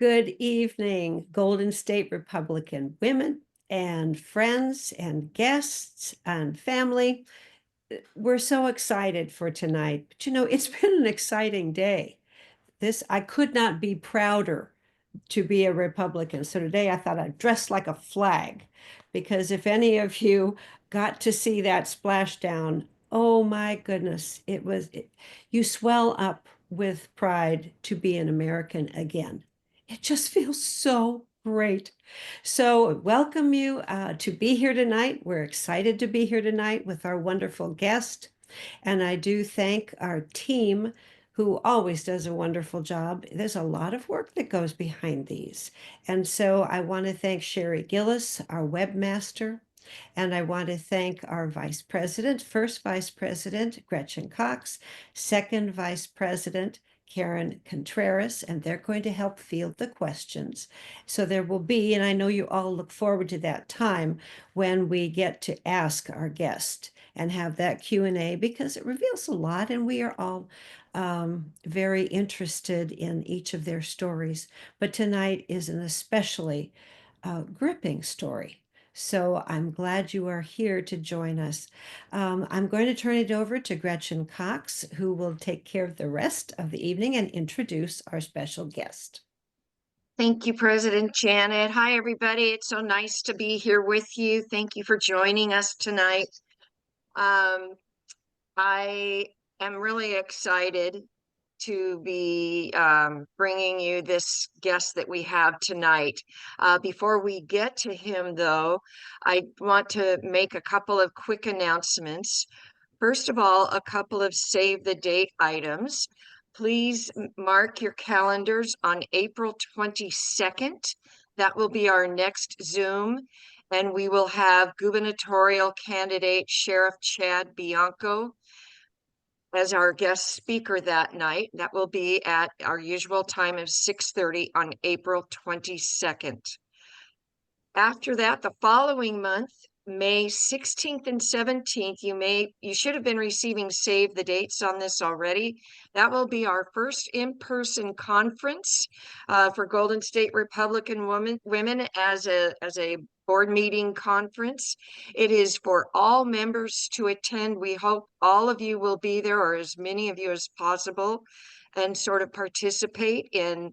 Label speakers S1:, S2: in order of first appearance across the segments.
S1: Good evening, Golden State Republican women and friends and guests and family. We're so excited for tonight. But it's been an exciting day. I could not be prouder to be a Republican. So today I thought I'd dress like a flag because if any of you got to see that splashdown, oh my goodness, you swell up with pride to be an American again. It just feels so great. So welcome you to be here tonight. We're excited to be here tonight with our wonderful guest. And I do thank our team who always does a wonderful job. There's a lot of work that goes behind these. And so I want to thank Sherry Gillis, our webmaster, and I want to thank our vice president, first vice president, Gretchen Cox, second vice president, Karen Contreras, and they're going to help field the questions. So there will be, and I know you all look forward to that time when we get to ask our guest and have that Q&A because it reveals a lot and we are all very interested in each of their stories. But tonight is an especially gripping story. So I'm glad you are here to join us. I'm going to turn it over to Gretchen Cox, who will take care of the rest of the evening and introduce our special guest.
S2: Thank you, President Janet. Hi, everybody. It's so nice to be here with you. Thank you for joining us tonight. I am really excited to be bringing you this guest that we have tonight. Before we get to him, though, I want to make a couple of quick announcements. First of all, a couple of save the date items. Please mark your calendars on April 22nd. That will be our next Zoom, and we will have gubernatorial candidate Sheriff Chad Bianco as our guest speaker that night. That will be at our usual time of 6:30 on April 22nd. After that, the following month, May 16th and 17th, you should have been receiving save the dates on this already. That will be our first in-person conference for Golden State Republican women as a board meeting conference. It is for all members to attend. We hope all of you will be there, or as many of you as possible, and sort of participate in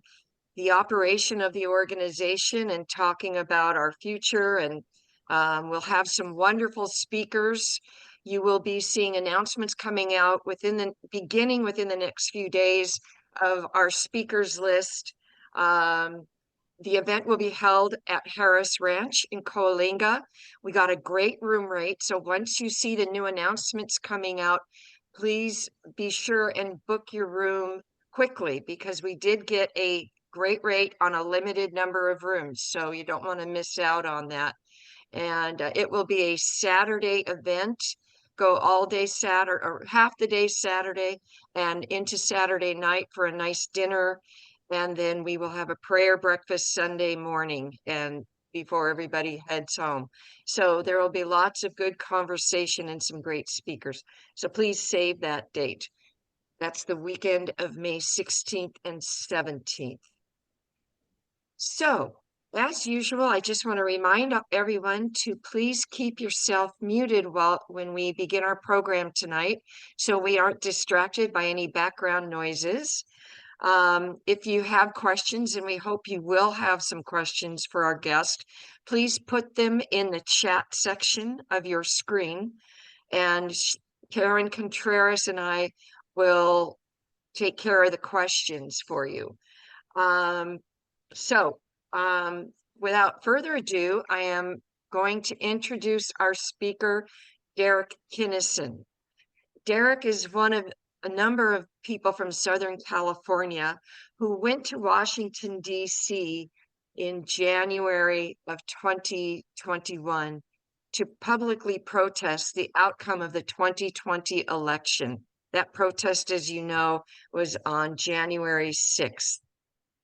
S2: the operation of the organization and talking about our future. And we'll have some wonderful speakers. You will be seeing announcements coming out beginning within the next few days of our speakers list. The event will be held at Harris Ranch in Coalinga. We got a great room rate. So once you see the new announcements coming out, please be sure and book your room quickly because we did get a great rate on a limited number of rooms. So you don't want to miss out on that. And it will be a Saturday event. Go all day Saturday or half the day Saturday and into Saturday night for a nice dinner. And then we will have a prayer breakfast Sunday morning and before everybody heads home. So there will be lots of good conversation and some great speakers. So please save that date. That's the weekend of May 16th and 17th. So, as usual, I just want to remind everyone to please keep yourself muted when we begin our program tonight, so we aren't distracted by any background noises. If you have questions, and we hope you will have some questions for our guest, please put them in the chat section of your screen, and Karen Contreras and I will take care of the questions for you. Without further ado, I am going to introduce our speaker, Derek Kinnison. Derek is one of a number of people from Southern California who went to Washington, D.C. in January of 2021 to publicly protest the outcome of the 2020 election. That protest, as you know, was on January 6th.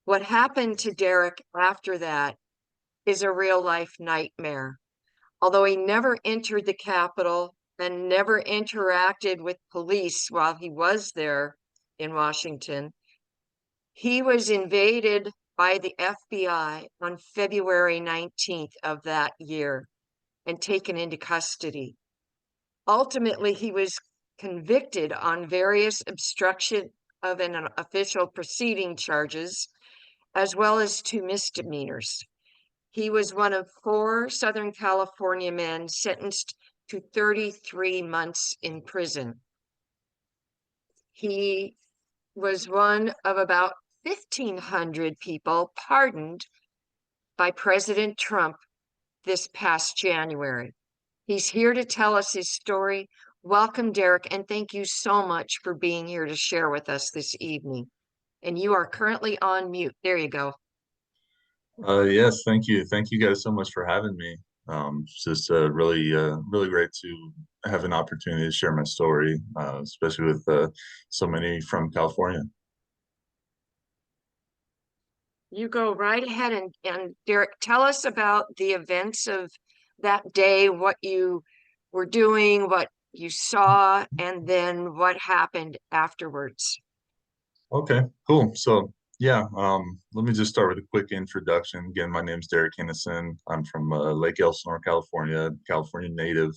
S2: What happened to Derek after that is a real-life nightmare. Although he never entered the Capitol and never interacted with police while he was there in Washington, he was invaded by the FBI on February 19th of that year and taken into custody. Ultimately, he was convicted on various obstruction of an official proceeding charges, as well as 2 misdemeanors. He was one of 4 Southern California men sentenced to 33 months in prison. He was one of about 1,500 people pardoned by President Trump this past January. He's here to tell us his story. Welcome, Derek, and thank you so much for being here to share with us this evening. And you are currently on mute. There you go.
S3: Yes, thank you. Thank you guys so much for having me. It's just really great to have an opportunity to share my story, especially with so many from California.
S2: You go right ahead and Derek, tell us about the events of that day, what you were doing, what you saw, and then what happened afterwards.
S3: Okay, cool. So yeah, let me just start with a quick introduction. Again, my name's Derek Kinnison. I'm from Lake Elsinore, California, California native.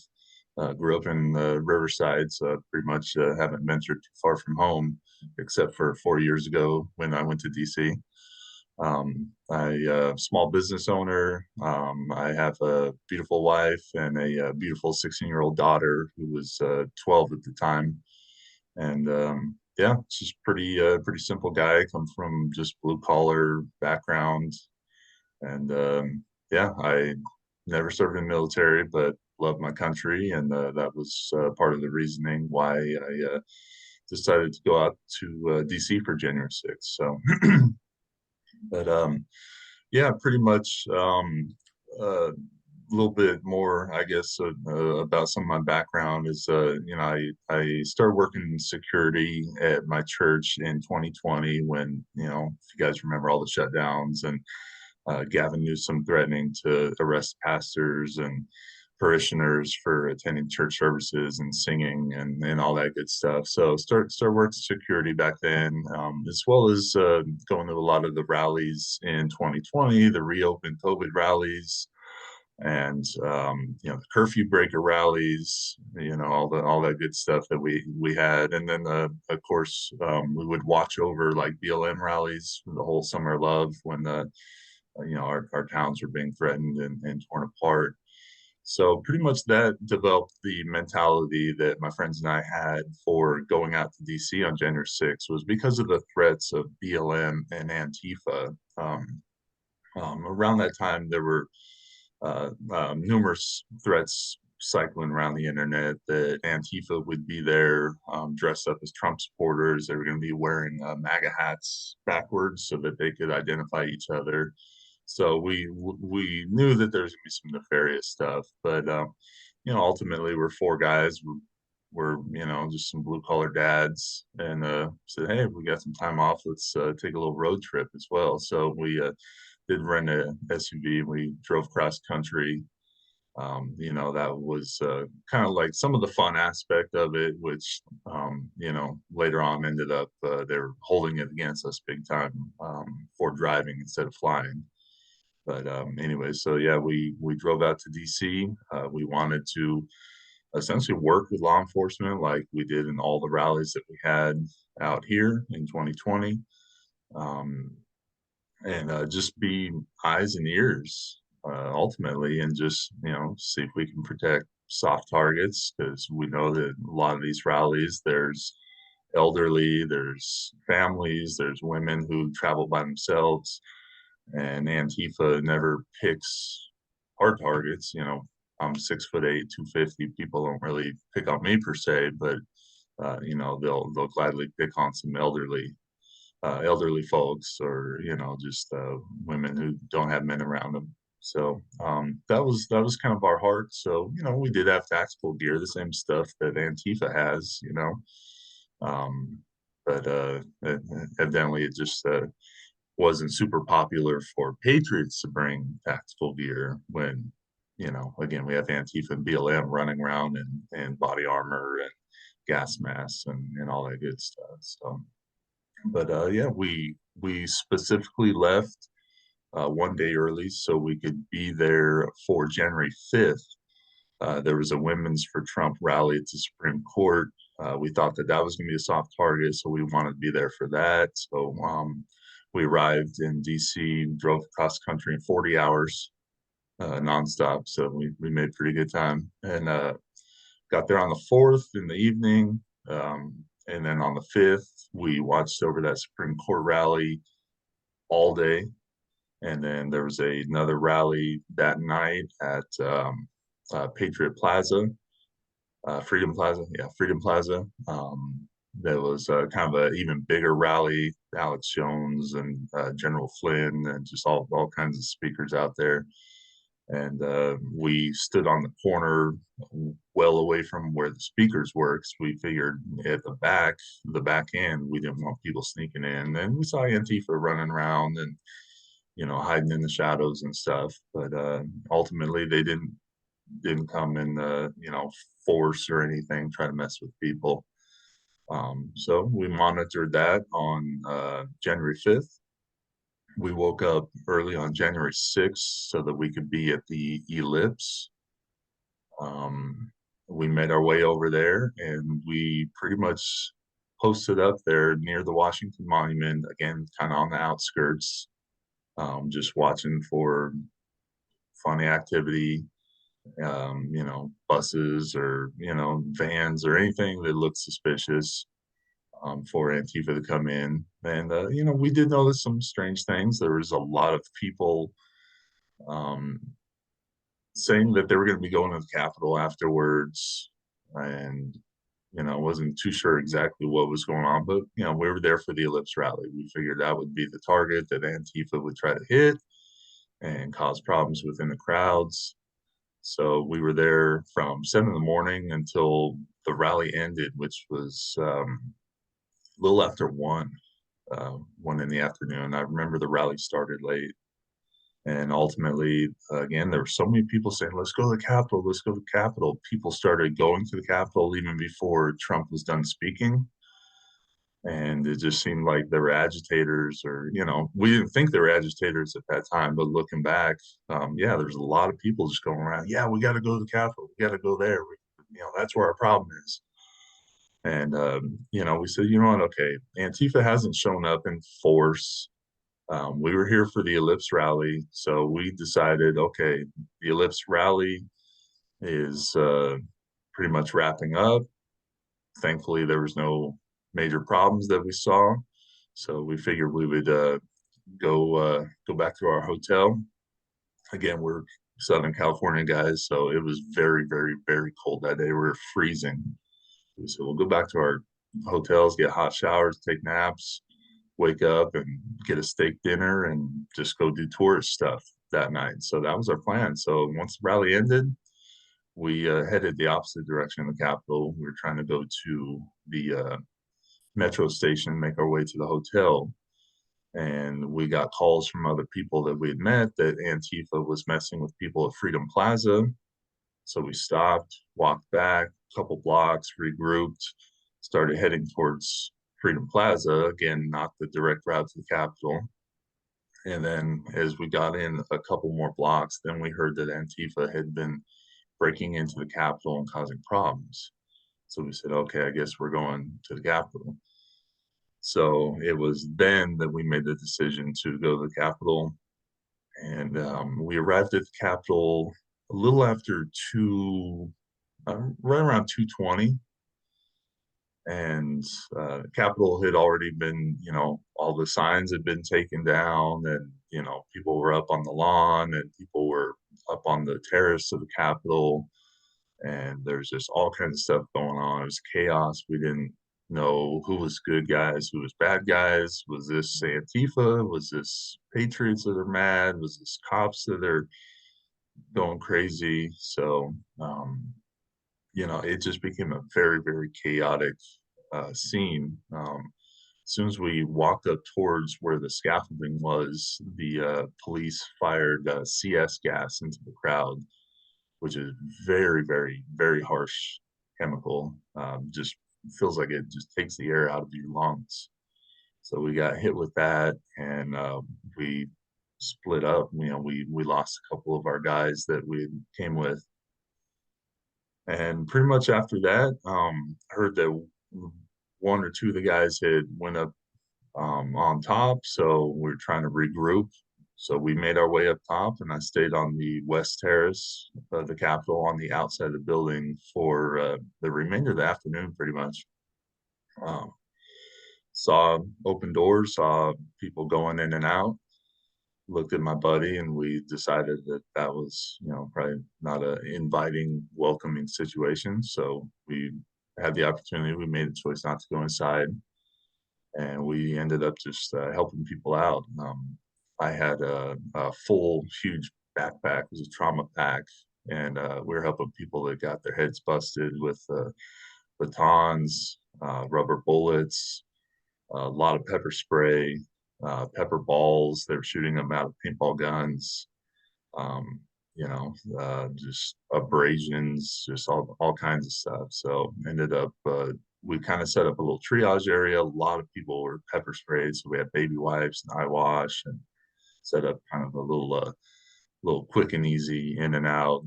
S3: Grew up in Riverside, so pretty much haven't ventured too far from home, except for 4 years ago when I went to DC. I small business owner. I have a beautiful wife and a beautiful 16-year-old daughter who was 12 at the time. And yeah, just pretty simple guy. Come from just blue collar background, and yeah, I never served in the military, but love my country, and that was part of the reasoning why I decided to go out to DC for January 6th. So, but yeah, pretty much a little bit more, I guess, about some of my background is, I started working in security at my church in 2020 when, if you guys remember all the shutdowns and Gavin Newsom threatening to arrest pastors and parishioners for attending church services and singing and all that good stuff. So start working security back then, as well as going to a lot of the rallies in 2020, the reopened COVID rallies, and the curfew breaker rallies, all that good stuff that we had. And then of course, we would watch over like BLM rallies for the whole Summer of Love when our towns were being threatened and torn apart. So pretty much that developed the mentality that my friends and I had for going out to DC on January 6th, was because of the threats of BLM and Antifa. Around that time, there were numerous threats cycling around the internet that Antifa would be there, dressed up as Trump supporters. They were going to be wearing MAGA hats backwards so that they could identify each other. So we knew that there's going to be some nefarious stuff, but ultimately we're 4 guys. We're just some blue collar dads, and said, hey, we got some time off. Let's take a little road trip as well. So we did rent a SUV. We drove cross country. That was kind of like some of the fun aspect of it, which later on ended up they were holding it against us big time for driving instead of flying. But anyway, so yeah, we drove out to DC. We wanted to essentially work with law enforcement like we did in all the rallies that we had out here in 2020. Um, and just be eyes and ears ultimately, and just see if we can protect soft targets, because we know that a lot of these rallies, there's elderly, there's families, there's women who travel by themselves, and Antifa never picks hard targets. I'm 6'8", 250. People don't really pick on me per se, but they'll gladly pick on some elderly folks, or just women who don't have men around them. So that was kind of our heart. So we did have tactical gear, the same stuff that Antifa has, um, but evidently it just wasn't super popular for patriots to bring tactical gear when again, we have Antifa and BLM running around in body armor and gas masks and all that good stuff. So but yeah, we specifically left one day early so we could be there for January 5th. There was a Women's for Trump rally at the Supreme Court. We thought that that was going to be a soft target, so we wanted to be there for that. So we arrived in DC, drove across the country in 40 hours nonstop. So we made pretty good time, and got there on the 4th in the evening. And then on the 5th, we watched over that Supreme Court rally all day. And then there was another rally that night at Patriot Plaza, Freedom Plaza. Yeah, Freedom Plaza. There was kind of an even bigger rally. Alex Jones and General Flynn and just all kinds of speakers out there. And we stood on the corner well away from where the speakers were, because we figured at the back end, we didn't want people sneaking in. And we saw Antifa running around and, hiding in the shadows and stuff. But ultimately, they didn't come in, force or anything, try to mess with people. So we monitored that on January 5th. We woke up early on January 6th so that we could be at the Ellipse. We made our way over there, and we pretty much posted up there near the Washington Monument, again, kind of on the outskirts, just watching for funny activity, buses or, vans or anything that looked suspicious. For Antifa to come in. And, we did notice some strange things. There was a lot of people saying that they were going to be going to the Capitol afterwards. And, wasn't too sure exactly what was going on. But, we were there for the Ellipse rally. We figured that would be the target that Antifa would try to hit and cause problems within the crowds. So we were there from 7 in the morning until the rally ended, which was a little after 1 in the afternoon. I remember the rally started late, and ultimately, again, there were so many people saying, "Let's go to the Capitol, let's go to the Capitol." People started going to the Capitol even before Trump was done speaking, and it just seemed like there were agitators, or we didn't think they were agitators at that time, but looking back, yeah, there's a lot of people just going around. Yeah, we got to go to the Capitol. We got to go there. That's where our problem is. And, we said, you know what? Okay, Antifa hasn't shown up in force. We were here for the Ellipse rally. So we decided, okay, the Ellipse rally is pretty much wrapping up. Thankfully, there was no major problems that we saw. So we figured we would go back to our hotel. Again, we're Southern California guys, so it was very, very, very cold that day. We were freezing. So we'll go back to our hotels, get hot showers, take naps, wake up and get a steak dinner and just go do tourist stuff that night. So that was our plan. So once the rally ended, we headed the opposite direction of the Capitol. We were trying to go to the metro station, make our way to the hotel. And we got calls from other people that we had met that Antifa was messing with people at Freedom Plaza. So we stopped, walked back a couple blocks, regrouped, started heading towards Freedom Plaza, again, not the direct route to the Capitol. And then as we got in a couple more blocks, then we heard that Antifa had been breaking into the Capitol and causing problems. So we said, okay, I guess we're going to the Capitol. So it was then that we made the decision to go to the Capitol. And we arrived at the Capitol a little after right around 2:20. And Capitol had already been, all the signs had been taken down, and people were up on the lawn, and people were up on the terrace of the Capitol, and there's just all kinds of stuff going on. It was chaos. We didn't know who was good guys, who was bad guys. Was this Antifa? Was this patriots that are mad? Was this cops that are going crazy? So it just became a very, very chaotic scene. As soon as we walked up towards where the scaffolding was, the police fired CS gas into the crowd, which is very, very, very harsh chemical. Just feels like it just takes the air out of your lungs. So we got hit with that, and we split up. We lost a couple of our guys that we came with, and pretty much after that, heard that one or two of the guys had went up on top, so we're trying to regroup. So we made our way up top, and I stayed on the west terrace of the Capitol on the outside of the building for the remainder of the afternoon, pretty much. Um, saw open doors, saw people going in and out. Looked at my buddy, and we decided that that was, probably not a inviting, welcoming situation. So we had the opportunity. We made a choice not to go inside, and we ended up just helping people out. I had a full, huge backpack. It was a trauma pack, and we were helping people that got their heads busted with batons, rubber bullets, a lot of pepper spray, pepper balls. They were shooting them out of paintball guns. Um, just abrasions, just all kinds of stuff. So ended up we kind of set up a little triage area. A lot of people were pepper sprayed, so we had baby wipes and eye wash, and set up kind of a little quick and easy in and out.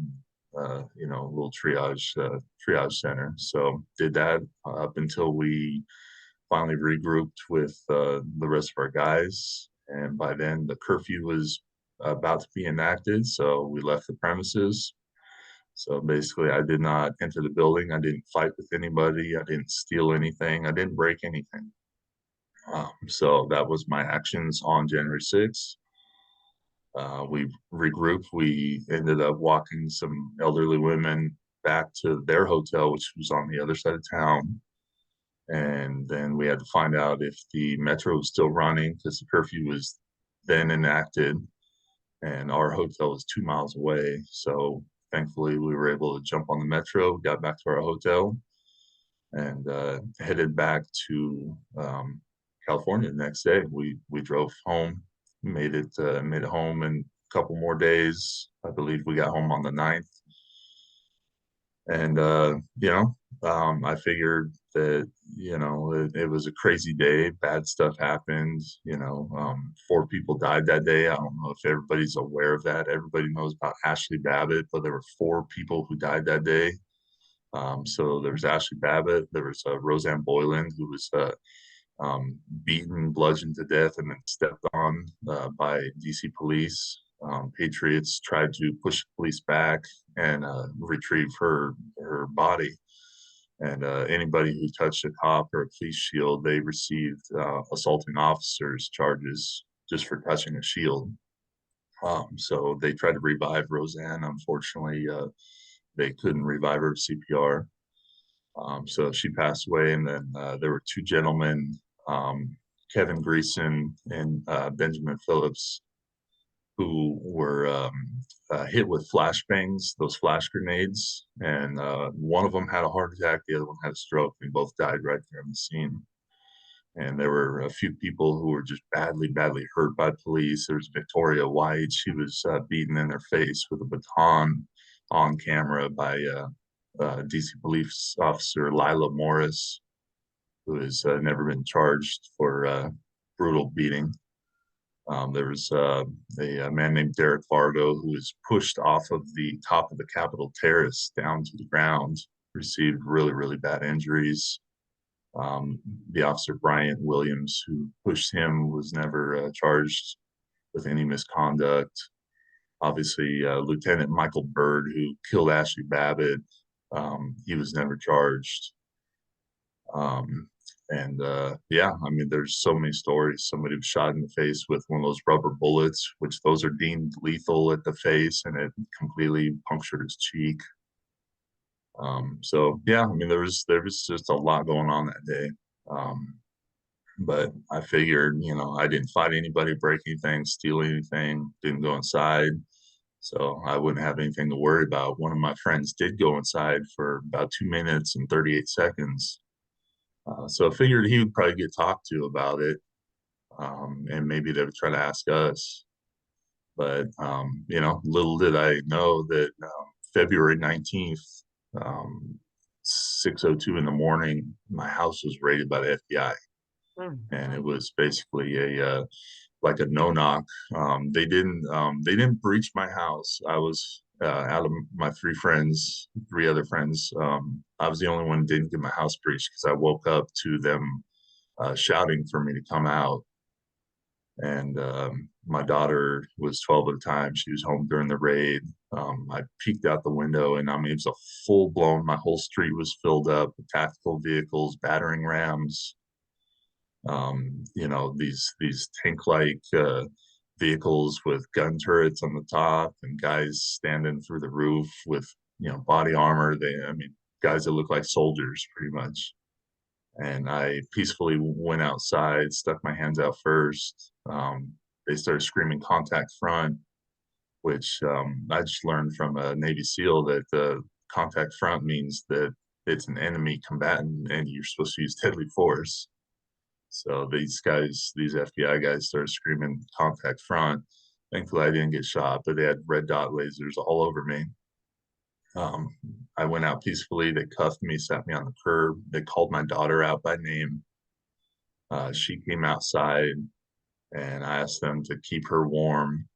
S3: A little triage center. So did that up until we finally regrouped with the rest of our guys. And by then, the curfew was about to be enacted, so we left the premises. So basically, I did not enter the building. I didn't fight with anybody. I didn't steal anything. I didn't break anything. So that was my actions on January 6th. We regrouped. We ended up walking some elderly women back to their hotel, which was on the other side of town. And then we had to find out if the metro was still running, because the curfew was then enacted, and our hotel was 2 miles away. So thankfully, we were able to jump on the metro, got back to our hotel, and headed back to California the next day. We drove home, made it home in a couple more days. I believe we got home on the 9th. And I figured that it was a crazy day. Bad stuff happened. 4 people died that day. I don't know if everybody's aware of that. Everybody knows about Ashley Babbitt, but there were 4 people who died that day. So there was Ashley Babbitt, there was Roseanne Boyland, who was beaten, bludgeoned to death, and then stepped on by DC police. Patriots tried to push the police back and retrieve her body. And anybody who touched a cop or a police shield, they received assaulting officers charges just for touching a shield. So they tried to revive Roseanne. Unfortunately, they couldn't revive her with CPR. So she passed away. And then there were 2 gentlemen, Kevin Greason and Benjamin Phillips, who were hit with flashbangs, those flash grenades. And one of them had a heart attack, the other one had a stroke. They both died right there on the scene. And there were a few people who were just badly hurt by police. There was Victoria White. She was beaten in her face with a baton on camera by DC police officer Lila Morris, who has never been charged for brutal beating. There was a man named Derek Fargo, who was pushed off of the top of the Capitol terrace down to the ground, received really bad injuries. The officer Bryant Williams, who pushed him, was never charged with any misconduct. Obviously, Lieutenant Michael Byrd, who killed Ashley Babbitt, he was never charged. There's so many stories. Somebody was shot in the face with one of those rubber bullets, which those are deemed lethal at the face, and it completely punctured his cheek. There was just a lot going on that day. But I figured, I didn't fight anybody, break anything, steal anything, didn't go inside. So I wouldn't have anything to worry about. One of my friends did go inside for about 2 minutes and 38 seconds. So I figured he would probably get talked to about it. And maybe they would try to ask us. But, little did I know that February 19th, 6:02 in the morning, my house was raided by the FBI. And it was basically like a no-knock. They didn't breach my house. I was out of my three other friends. I was the only one who didn't get my house breached because I woke up to them shouting for me to come out. And my daughter was 12 at the time. She was home during the raid. I peeked out the window, and I mean, it was a full blown, my whole street was filled up with tactical vehicles, battering rams, these tank-like vehicles with gun turrets on the top, and guys standing through the roof with, body armor. I mean, guys that look like soldiers pretty much. And I peacefully went outside, stuck my hands out first. They started screaming contact front, which I just learned from a Navy SEAL that contact front means that it's an enemy combatant and you're supposed to use deadly force. So these FBI guys started screaming contact front. Thankfully, I didn't get shot, but they had red dot lasers all over me. Um, I went out peacefully. They cuffed me, sat me on the curb. They called my daughter out by name. She came outside, and I asked them to keep her warm,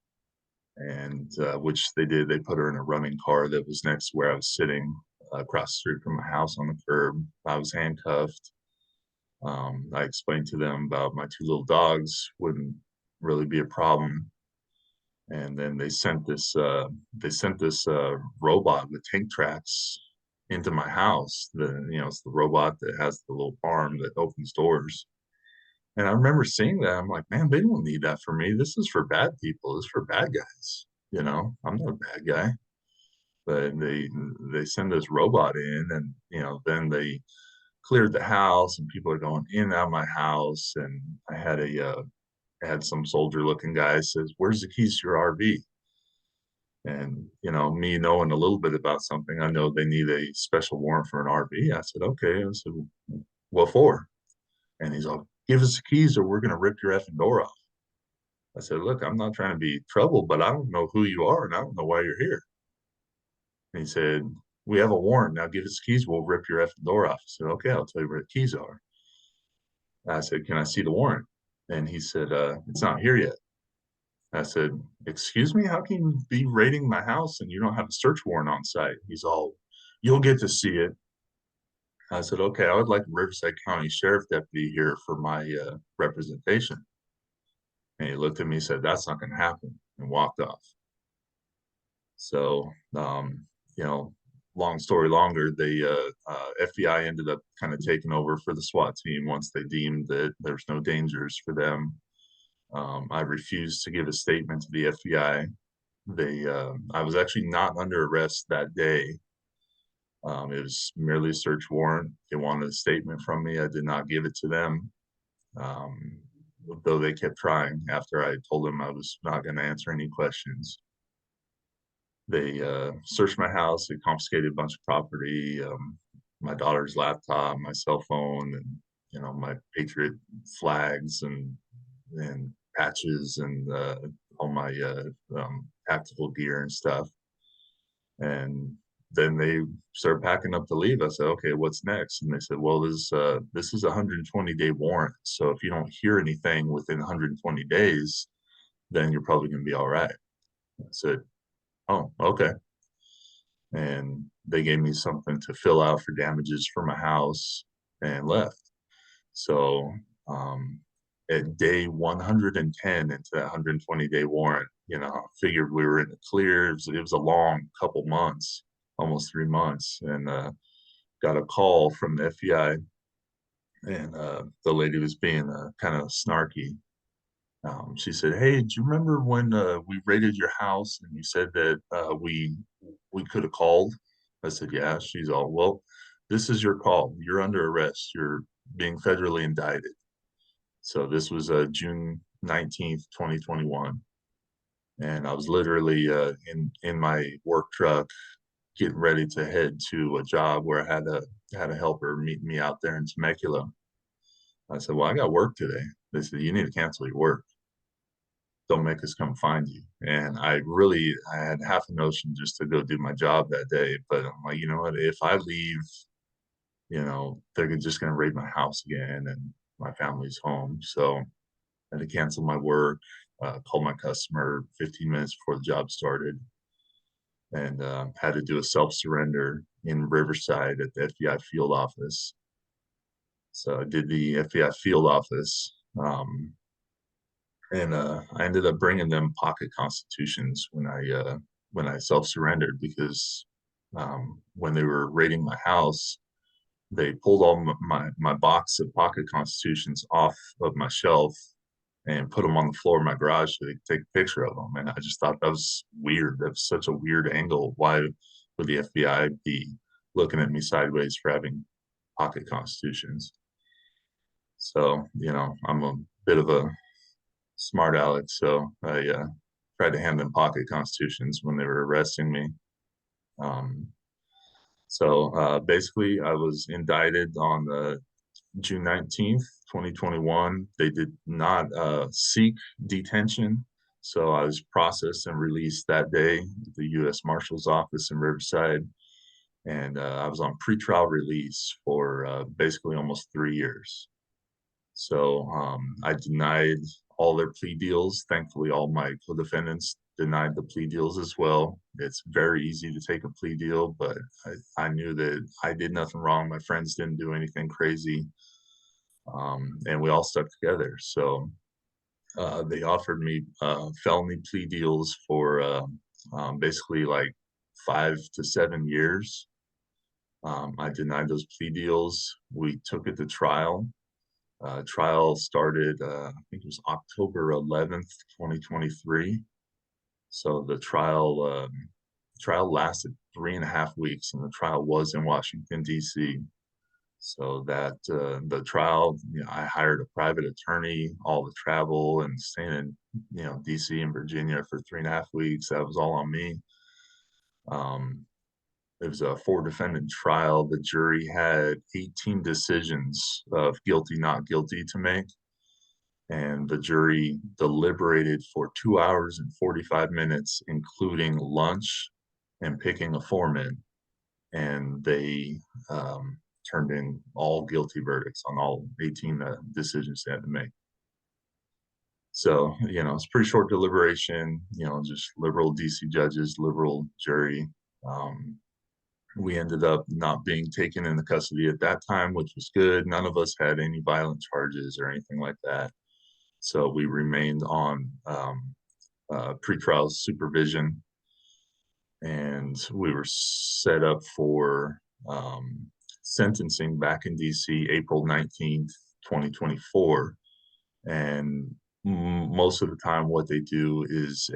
S3: and which they did. They put her in a running car that was next to where I was sitting, across the street from my house on the curb. I was handcuffed. I explained to them about my two little dogs wouldn't really be a problem. And then they sent this robot with tank tracks into my house. It's the robot that has the little arm that opens doors. And I remember seeing that. I'm like, man, they don't need that for me. This is for bad people. This is for bad guys. I'm not a bad guy. But they send this robot in, and then they cleared the house, and people are going in and out of my house. And I had some soldier looking guy says, "Where's the keys to your RV?" And me knowing a little bit about something, I know they need a special warrant for an RV. I said, okay. I said, what for? And he's like, give us the keys or we're gonna rip your effing door off. I said, look, I'm not trying to be trouble, but I don't know who you are and I don't know why you're here. And he said, we have a warrant. Now give us the keys, we'll rip your effing door off. I said, okay, I'll tell you where the keys are. I said, can I see the warrant? And he said, it's not here yet. I said, excuse me, how can you be raiding my house and you don't have a search warrant on site? He's all, you'll get to see it. I said, okay, I would like a Riverside County Sheriff deputy here for my representation. And he looked at me and said, that's not going to happen, and walked off. So, long story longer, the FBI ended up kind of taking over for the SWAT team once they deemed that there's no dangers for them. I refused to give a statement to the FBI. I was actually not under arrest that day. It was merely a search warrant. They wanted a statement from me. I did not give it to them, though they kept trying after I told them I was not going to answer any questions. They searched my house. They confiscated a bunch of property, my daughter's laptop, my cell phone, and my Patriot flags and patches and all my tactical gear and stuff. And then they started packing up to leave. I said, okay, what's next? And they said, well, this is a 120-day warrant. So if you don't hear anything within 120 days, then you're probably going to be all right. I said, oh, okay. And they gave me something to fill out for damages for my house and left. So at day 110 into that 120-day warrant, figured we were in the clear. It was a long couple months, almost 3 months, and got a call from the FBI, and the lady was being kind of snarky. She said, "Hey, do you remember when we raided your house and you said that we could have called?" I said, "Yeah." She's all, "Well, this is your call. You're under arrest. You're being federally indicted." So this was June 19th, 2021. And I was literally in my work truck getting ready to head to a job where I had a helper meet me out there in Temecula. I said, "Well, I got work today." They said, "You need to cancel your work. Don't make us come find you." And I had half a notion just to go do my job that day. But I'm like, you know what? If I leave, they're just going to raid my house again and my family's home. So I had to cancel my work, called my customer 15 minutes before the job started, and had to do a self-surrender in Riverside at the FBI field office. So I did the FBI field office, and I ended up bringing them pocket constitutions when I self-surrendered, because when they were raiding my house, they pulled all my box of pocket constitutions off of my shelf and put them on the floor of my garage so they could take a picture of them. And I just thought that was weird. That was such a weird angle. Why would the FBI be looking at me sideways for having pocket constitutions? So, I'm a bit of a smart aleck, so I tried to hand them pocket constitutions when they were arresting me. Um, basically, I was indicted on June 19th, 2021. They did not seek detention, so I was processed and released that day at the U.S. Marshal's office in Riverside, and I was on pretrial release for basically almost 3 years. So I denied all their plea deals. Thankfully, all my co-defendants denied the plea deals as well. It's very easy to take a plea deal, but I knew that I did nothing wrong. My friends didn't do anything crazy, and we all stuck together. So they offered me felony plea deals for basically like 5 to 7 years. I denied those plea deals. We took it to trial. Trial started, I think it was October 11th, 2023. So the trial lasted 3.5 weeks, and the trial was in Washington, D.C. So that the trial, I hired a private attorney, all the travel and staying in, D.C. and Virginia for 3.5 weeks. That was all on me. It was a 4-defendant trial. The jury had 18 decisions of guilty, not guilty to make. And the jury deliberated for 2 hours and 45 minutes, including lunch and picking a foreman. And they turned in all guilty verdicts on all 18 decisions they had to make. So, it's pretty short deliberation, just liberal DC judges, liberal jury. We ended up not being taken into custody at that time, which was good. None of us had any violent charges or anything like that. So we remained on pretrial supervision, and we were set up for sentencing back in DC April 19th, 2024. And most of the time what they do is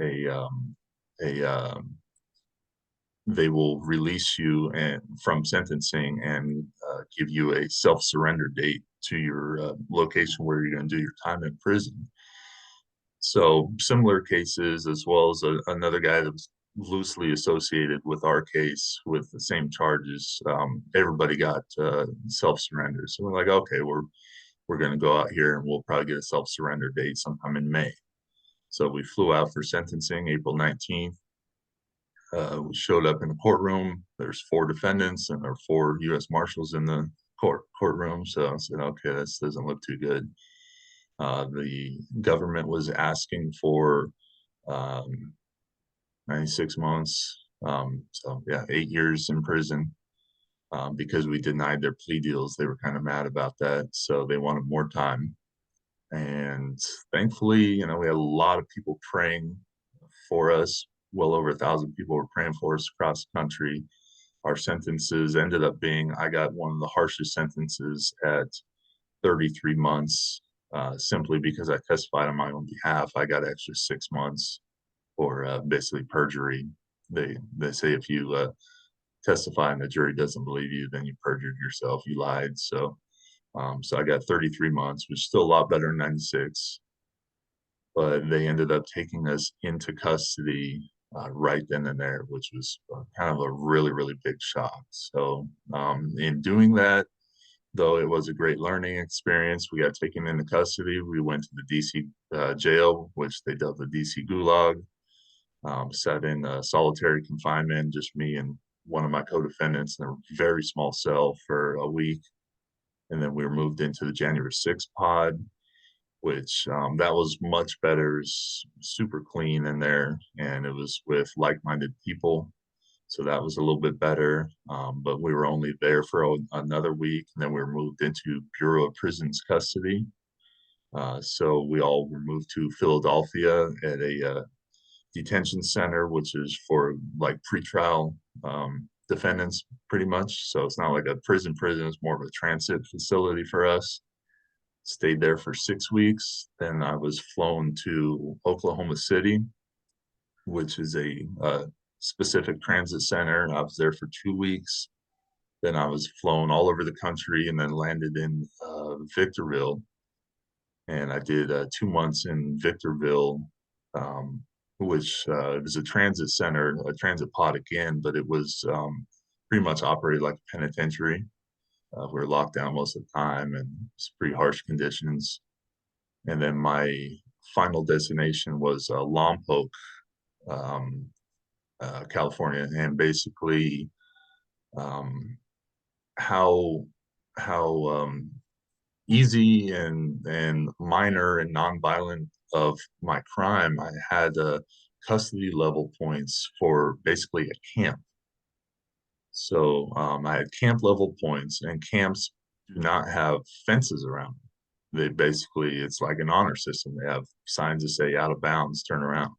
S3: they will release you from sentencing and give you a self-surrender date to your location where you're going to do your time in prison. So similar cases, as well as another guy that was loosely associated with our case with the same charges, everybody got self-surrender. So we're like, okay, we're going to go out here and we'll probably get a self-surrender date sometime in May. So we flew out for sentencing April 19th. We showed up in the courtroom. There's 4 defendants and there are 4 U.S. Marshals in the courtroom. So I said, okay, this doesn't look too good. The government was asking for 96 months. So yeah, 8 years in prison because we denied their plea deals. They were kind of mad about that. So they wanted more time. And thankfully, we had a lot of people praying for us. Well over 1,000 people were praying for us across the country. Our sentences ended up being, I got one of the harshest sentences at 33 months, simply because I testified on my own behalf. I got extra 6 months for basically perjury. They say if you testify and the jury doesn't believe you, then you perjured yourself, you lied. So I got 33 months, which is still a lot better than 96. But they ended up taking us into custody right then and there, which was kind of a really, really big shock. So in doing that, though it was a great learning experience, we got taken into custody. We went to the DC jail, which they dubbed the DC Gulag, sat in solitary confinement, just me and one of my co-defendants in a very small cell for a week. And then we were moved into the January 6th pod. which that was much better, super clean in there, and it was with like-minded people. So that was a little bit better. But we were only there for another week, and then we were moved into Bureau of Prisons custody. So we all were moved to Philadelphia at a detention center, which is for like pretrial defendants, pretty much. So it's not like a prison, it's more of a transit facility for us. Stayed there for 6 weeks. Then I was flown to Oklahoma City, which is a specific transit center. I was there for 2 weeks. Then I was flown all over the country and then landed in Victorville. And I did 2 months in Victorville, um, which it was a transit center, a transit pod again, but it was pretty much operated like a penitentiary. We were locked down most of the time, and it's pretty harsh conditions. And then my final destination was Lompoc, um, California, and basically um, how easy and minor and nonviolent of my crime. I had custody level points for basically a camp. So I had camp level points, and camps do not have fences around them. They basically, it's like an honor system. They have signs that say out of bounds, turn around.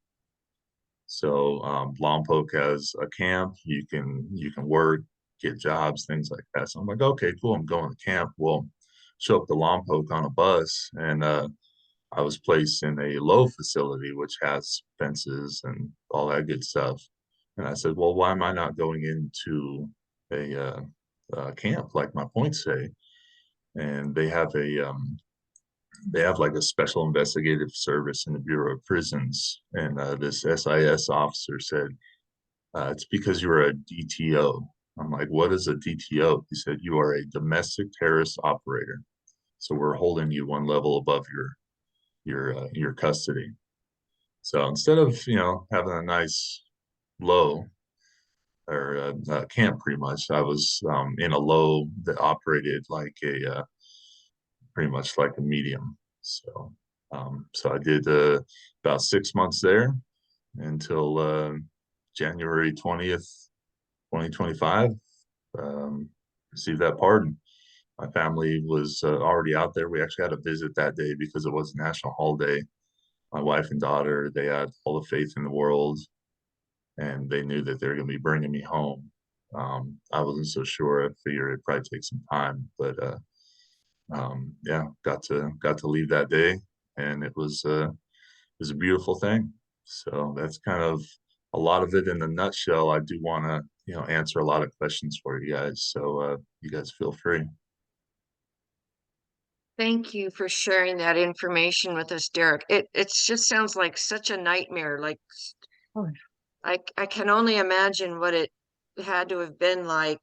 S3: So Lompoc has a camp. You can work, get jobs, things like that. So I'm like, okay, cool. I'm going to camp. Well, show up to Lompoc on a bus, and I was placed in a low facility, which has fences and all that good stuff. And I said, well, why am I not going into a camp like my points say? And they have like a special investigative service in the Bureau of Prisons. And this SIS officer said, it's because you're a DTO. I'm like, what is a DTO? He said, you are a domestic terrorist operator. So we're holding you one level above your custody. So instead of, having a nice low or camp, pretty much, I was in a low that operated like pretty much like a medium. So I did about 6 months there until January 20th, 2025. Received that pardon. My family was already out there. We actually had a visit that day because it was a national holiday. My wife and daughter, they had all the faith in the world, and they knew that they were going to be bringing me home. I wasn't so sure. I figured it'd probably take some time, but yeah, got to leave that day, and it was a beautiful thing. So that's kind of a lot of it in a nutshell. I do want to answer a lot of questions for you guys, so you guys feel free.
S2: Thank you for sharing that information with us, Derek. It just sounds like such a nightmare. Like
S1: Oh,
S2: I can only imagine what it had to have been like.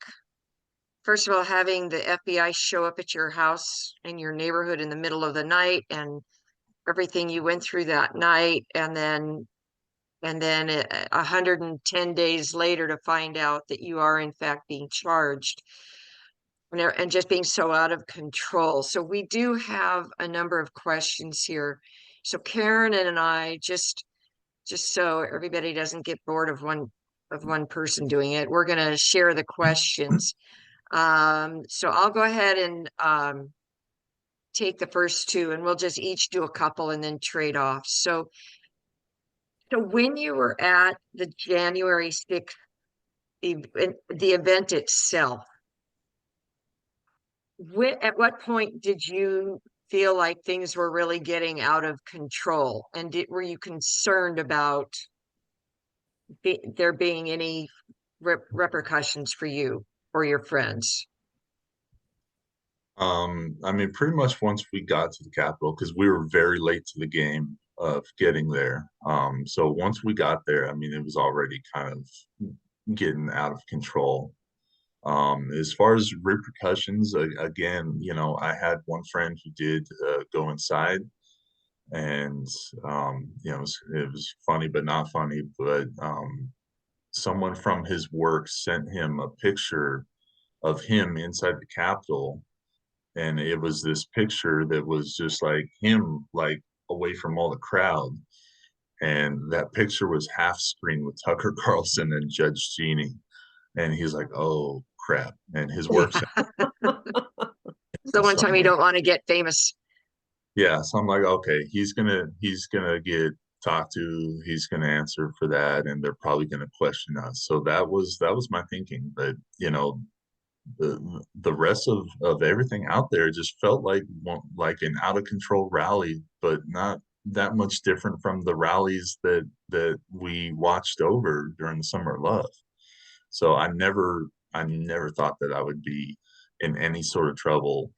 S2: First of all, having the FBI show up at your house in your neighborhood in the middle of the night and everything you went through that night, and then 110 days later to find out that you are in fact being charged and just being so out of control. So we do have a number of questions here. So Karen and I just so everybody doesn't get bored of one person doing it, we're going to share the questions. So I'll go ahead and take the first two, and we'll just each do a couple and then trade off. So when you were at the January 6th the event itself, at what point did you feel like things were really getting out of control? And were you concerned about there being any repercussions for you or your friends?
S3: I mean, pretty much once we got to the Capitol, because we were very late to the game of getting there. So once we got there, I mean, it was already kind of getting out of control. As far as repercussions, again, I had one friend who did go inside, and it was funny but not funny. But someone from his work sent him a picture of him inside the Capitol, and it was this picture that was just like him, like away from all the crowd. And that picture was half screen with Tucker Carlson and Judge Jeannie. And he's like, oh crap. And his work's
S2: It's the one
S3: so
S2: time you don't want to get famous.
S3: yeah, so I'm like, okay, he's gonna get talked to, he's gonna answer for that, and they're probably gonna question us. So that was my thinking. But the rest of everything out there just felt like an out of control rally, but not that much different from the rallies that we watched over during the Summer of Love. So I never thought that I would be in any sort of trouble,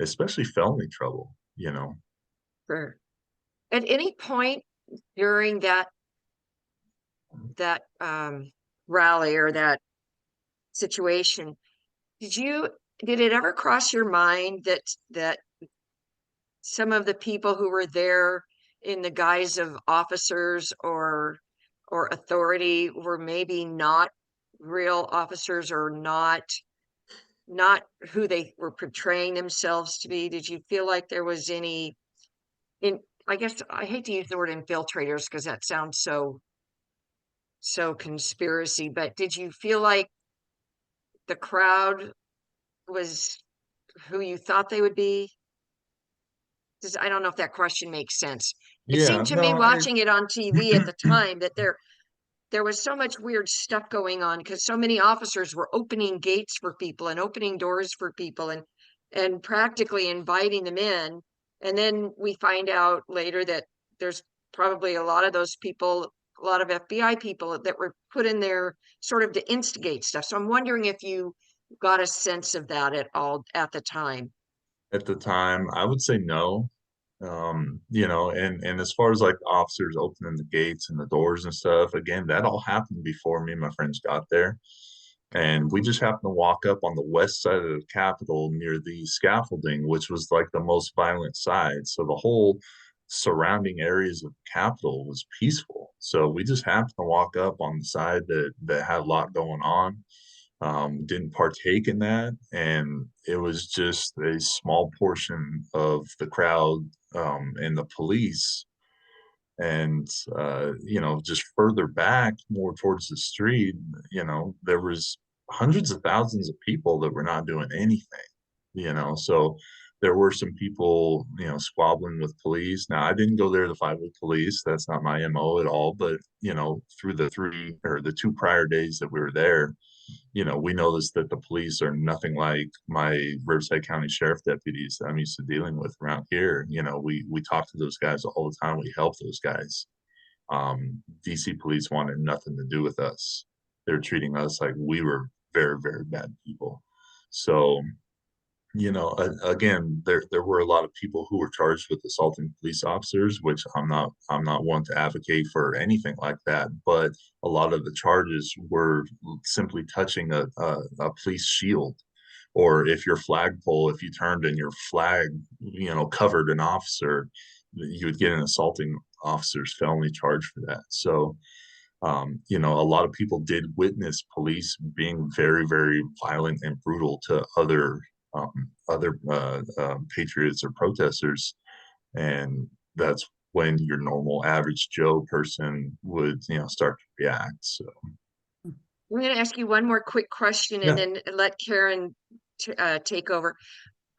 S3: especially felony trouble, you know.
S2: Sure. At any point during that rally or that situation, did it ever cross your mind that some of the people who were there in the guise of officers or authority were maybe not real officers or not who they were portraying themselves to be? Did you feel like there was any in I guess I hate to use the word infiltrators because that sounds so conspiracy, but did you feel like the crowd was who you thought they would be? I don't know if that question makes sense. It
S3: Yeah,
S2: seemed to me
S3: no,
S2: watching it on TV at the time that there was so much weird stuff going on because so many officers were opening gates for people and opening doors for people and practically inviting them in. And then we find out later that there's probably a lot of those people, a lot of FBI people that were put in there sort of to instigate stuff. So I'm wondering if you got a sense of that at all at the time.
S3: at the time, I would say no. And as far as like officers opening the gates and the doors and stuff, again, that all happened before me and my friends got there. And we just happened to walk up on the west side of the Capitol near the scaffolding, which was like the most violent side. So the whole surrounding areas of the Capitol was peaceful. So we just happened to walk up on the side that had a lot going on. Didn't partake in that, and it was just a small portion of the crowd and the police. And just further back, more towards the street, there was hundreds of thousands of people that were not doing anything. So there were some people, squabbling with police. Now, I didn't go there to fight with police. That's not my MO at all. But through the 2 prior days that we were there, we noticed that the police are nothing like my Riverside County Sheriff deputies that I'm used to dealing with around here. We talk to those guys all the time. We help those guys. DC police wanted nothing to do with us. They're treating us like we were very, very bad people. So, again, there were a lot of people who were charged with assaulting police officers, which I'm not one to advocate for anything like that. But a lot of the charges were simply touching a police shield, or if your flagpole, if you turned and your flag, covered an officer, you would get an assaulting officer's felony charge for that. So a lot of people did witness police being very, very violent and brutal to other patriots or protesters, and that's when your normal average Joe person would start to react. So
S2: I'm going to ask you one more quick question and
S3: yeah.
S2: then let Karen take over.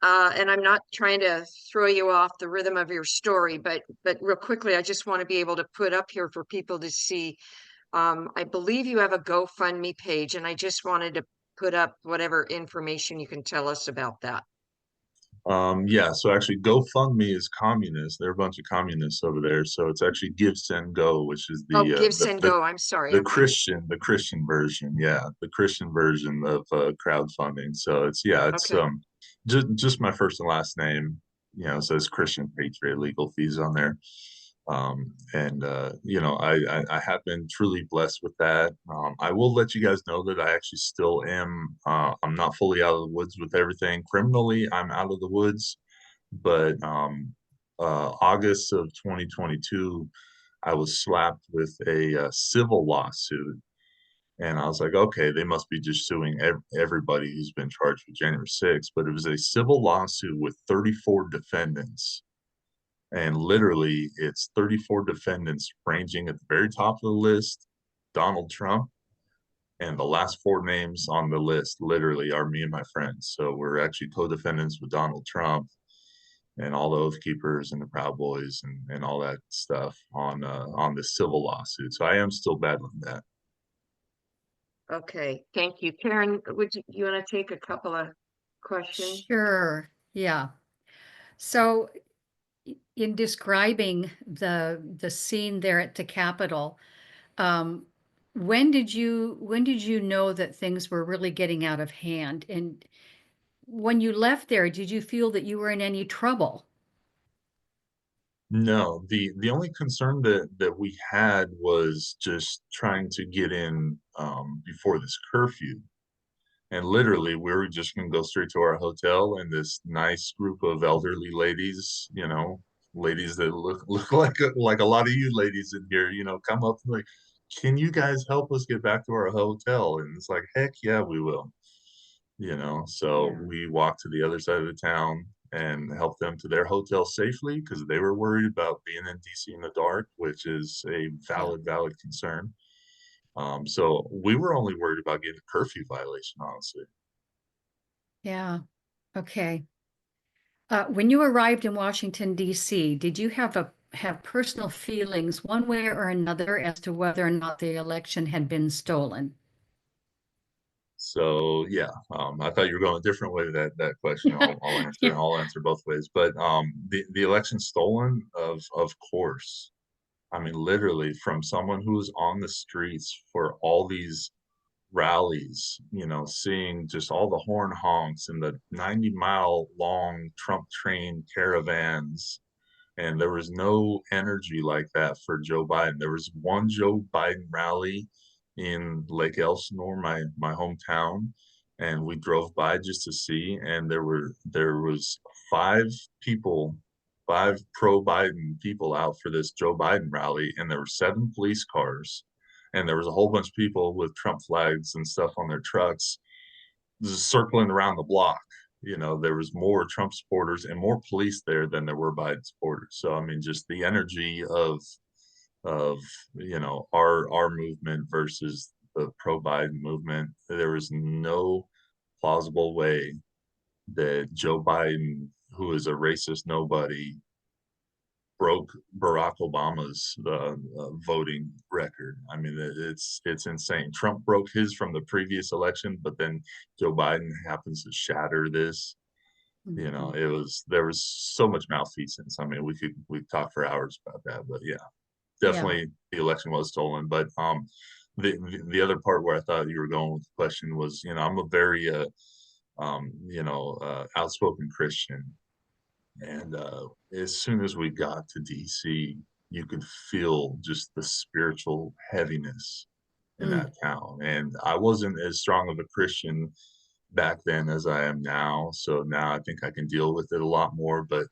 S2: And I'm not trying to throw you off the rhythm of your story, but real quickly, I just want to be able to put up here for people to see. I believe you have a GoFundMe page, and I just wanted to put up whatever information you can tell us about that.
S3: Yeah, so actually GoFundMe is communist. There are a bunch of communists over there. So it's actually Give Send Go, which is
S2: Oh,
S3: the uh,
S2: Give,
S3: the
S2: Send,
S3: the
S2: Go. I'm sorry.
S3: the
S2: Okay.
S3: Christian version. Yeah, the Christian version of crowdfunding. So it's
S2: Okay.
S3: just my first and last name. It says Christian Patriot Legal Fees on there. And I have been truly blessed with that. I will let you guys know that I actually still am. I'm not fully out of the woods with everything. Criminally, I'm out of the woods, but August of 2022, I was slapped with a civil lawsuit And I was like, okay, they must be just suing everybody who's been charged with January 6th. But it was a civil lawsuit with 34 defendants. And literally, it's 34 defendants ranging at the very top of the list, Donald Trump. And the last four names on the list literally are me and my friends. So we're actually co-defendants with Donald Trump and all the Oath Keepers and the Proud Boys and all that stuff on the civil lawsuit. So I am still battling that.
S2: Okay, thank you. Karen, would you want to take a couple of questions?
S4: Sure. Yeah. So in describing the scene there at the Capitol, um, when did you know that things were really getting out of hand? And when you left there, did you feel that you were in any trouble?
S3: No, the only concern that we had was just trying to get in before this curfew. And literally, we were just going to go straight to our hotel, and this nice group of elderly ladies, ladies that look like a lot of you ladies in here, come up and like, can you guys help us get back to our hotel? And it's like, heck yeah, we will. So
S2: Yeah.
S3: we walked to the other side of the town and helped them to their hotel safely because they were worried about being in DC in the dark, which is a
S4: Yeah.
S3: valid concern. So we were only worried about getting a curfew violation, honestly.
S4: Yeah. Okay. When you arrived in Washington, D.C., did you have personal feelings one way or another as to whether or not the election had been stolen?
S3: So yeah, I thought you were going a different way with that question.
S4: Yeah.
S3: I'll answer both ways. But the election stolen, of course. I mean, literally from someone who was on the streets for all these rallies, seeing just all the horn honks and the 90-mile long Trump train caravans. And there was no energy like that for Joe Biden. There was one Joe Biden rally in Lake Elsinore, my hometown, and we drove by just to see. And there was five people, five pro-Biden people out for this Joe Biden rally, and there were seven police cars, and there was a whole bunch of people with Trump flags and stuff on their trucks just circling around the block. There was more Trump supporters and more police there than there were Biden supporters. So I mean, just the energy of our movement versus the pro Biden movement. There was no plausible way that Joe Biden, who is a racist nobody, broke Barack Obama's voting record. I mean, it's insane. Trump broke his from the previous election, but then Joe Biden happens to shatter this.
S4: Mhm.
S3: There was so much malfeasance. I mean, we talk for hours about that, but yeah,
S4: Yeah.
S3: definitely the election was stolen. But the other part where I thought you were going with the question was, I'm a very outspoken Christian. And as soon as we got to DC, you could feel just the spiritual heaviness in
S4: Mm.
S3: that town. And I wasn't as strong of a Christian back then as I am now. So now I think I can deal with it a lot more. But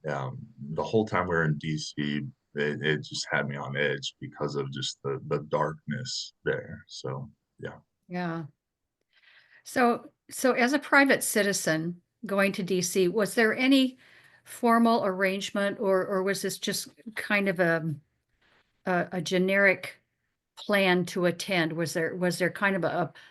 S3: the whole time we were in DC, it just had me on edge because of just the darkness there. So yeah.
S4: Yeah. So as a private citizen going to DC, was there any formal arrangement or was this just kind of a generic plan to attend? Was there kind of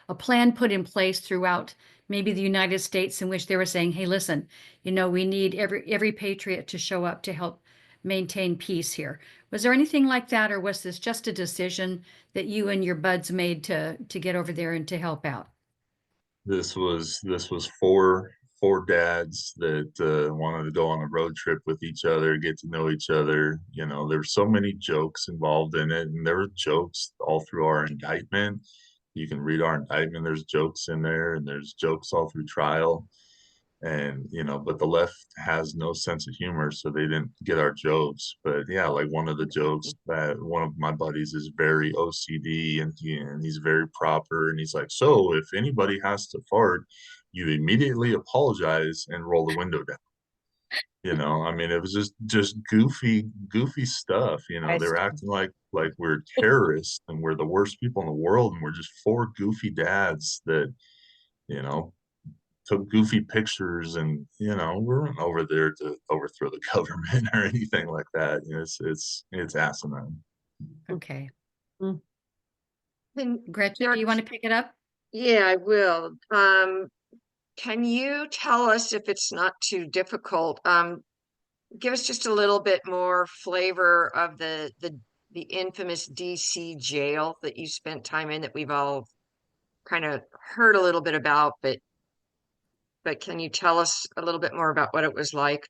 S4: a plan put in place throughout maybe the United States in which they were saying, hey, listen, we need every patriot to show up to help maintain peace here. Was there anything like that, or was this just a decision that you and your buds made to get over there and to help out?
S3: This was four dads that wanted to go on a road trip with each other, get to know each other. There's so many jokes involved in it, and there were jokes all through our indictment. You can read our indictment. There's jokes in there, and there's jokes all through trial. And but the left has no sense of humor, so they didn't get our jokes. But yeah, like one of the jokes that one of my buddies is very OCD, and he's very proper, and he's like, so if anybody has to fart, you immediately apologize and roll the window down. You know, I mean, it was just goofy stuff. You know,
S1: I
S3: they were
S1: see.
S3: acting like we're terrorists and we're the worst people in the world, and we're just four goofy dads that, you know, took goofy pictures, and you know, we weren't over there to overthrow the government or anything like that. You know, it's asinine.
S4: Okay.
S1: Mm.
S2: And
S4: Gretchen, do you want to pick it up?
S2: yeah, I will. Can you tell us, if it's not too difficult, give us just a little bit more flavor of the infamous DC jail that you spent time in, that we've all kind of heard a little bit about, but can you tell us a little bit more about what it was like, and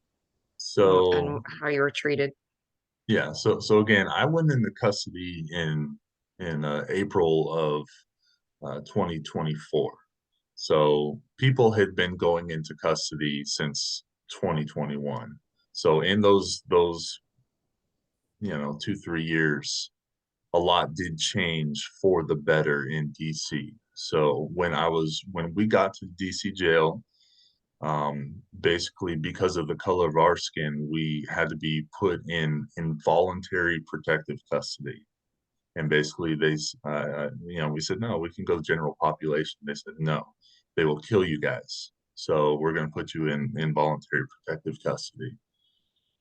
S3: So
S2: how you were treated?
S3: yeah, so again, I went into custody in April of 2024. So people had been going into custody since 2021. So in those 2-3 years, a lot did change for the better in DC. So when we got to DC jail, basically because of the color of our skin, we had to be put in involuntary protective custody. And basically, we said, no, we can go general population. They said, no, they will kill you guys. So we're going to put you in involuntary protective custody.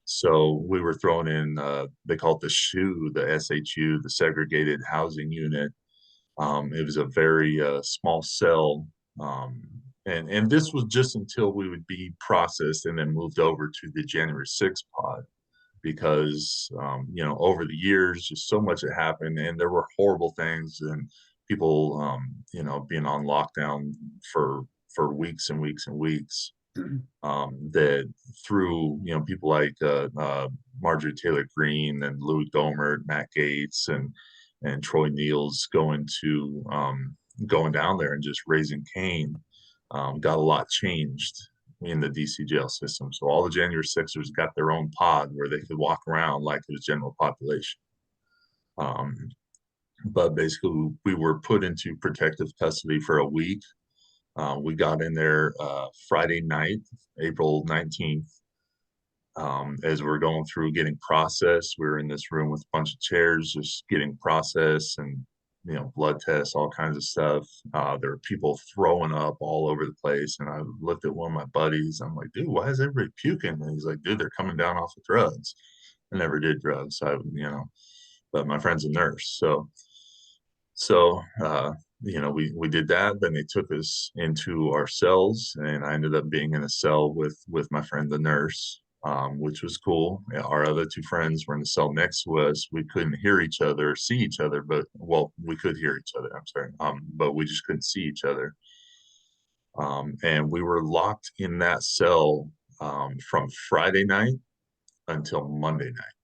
S3: So we were thrown in, they call it the SHU, the SHU, the segregated housing unit. It was a very small cell. And this was just until we would be processed and then moved over to the January 6th pod, because over the years, just so much had happened, and there were horrible things, and people being on lockdown for weeks and weeks and weeks, that through people like Marjorie Taylor Greene and Louis Gohmert, Matt Gaetz, and Troy Neals going down there and just raising Cain, got a lot changed in the DC jail system. So all the January Sixers got their own pod where they could walk around like it was general population. But basically, we were put into protective custody for a week. We got in there Friday night, April 19th. As we're going through getting processed, we were in this room with a bunch of chairs, just getting processed, and blood tests, all kinds of stuff. There were people throwing up all over the place, and I looked at one of my buddies. I'm like, dude, why is everybody puking? And he's like, dude, they're coming down off of drugs. I never did drugs, but my friend's a nurse, so we did that. Then they took us into our cells, and I ended up being in a cell with my friend, the nurse, which was cool. Yeah, our other two friends were in the cell next to us. We couldn't hear each other or see each other, but well, we could hear each other. I'm sorry, but we just couldn't see each other. And we were locked in that cell from Friday night until Monday night.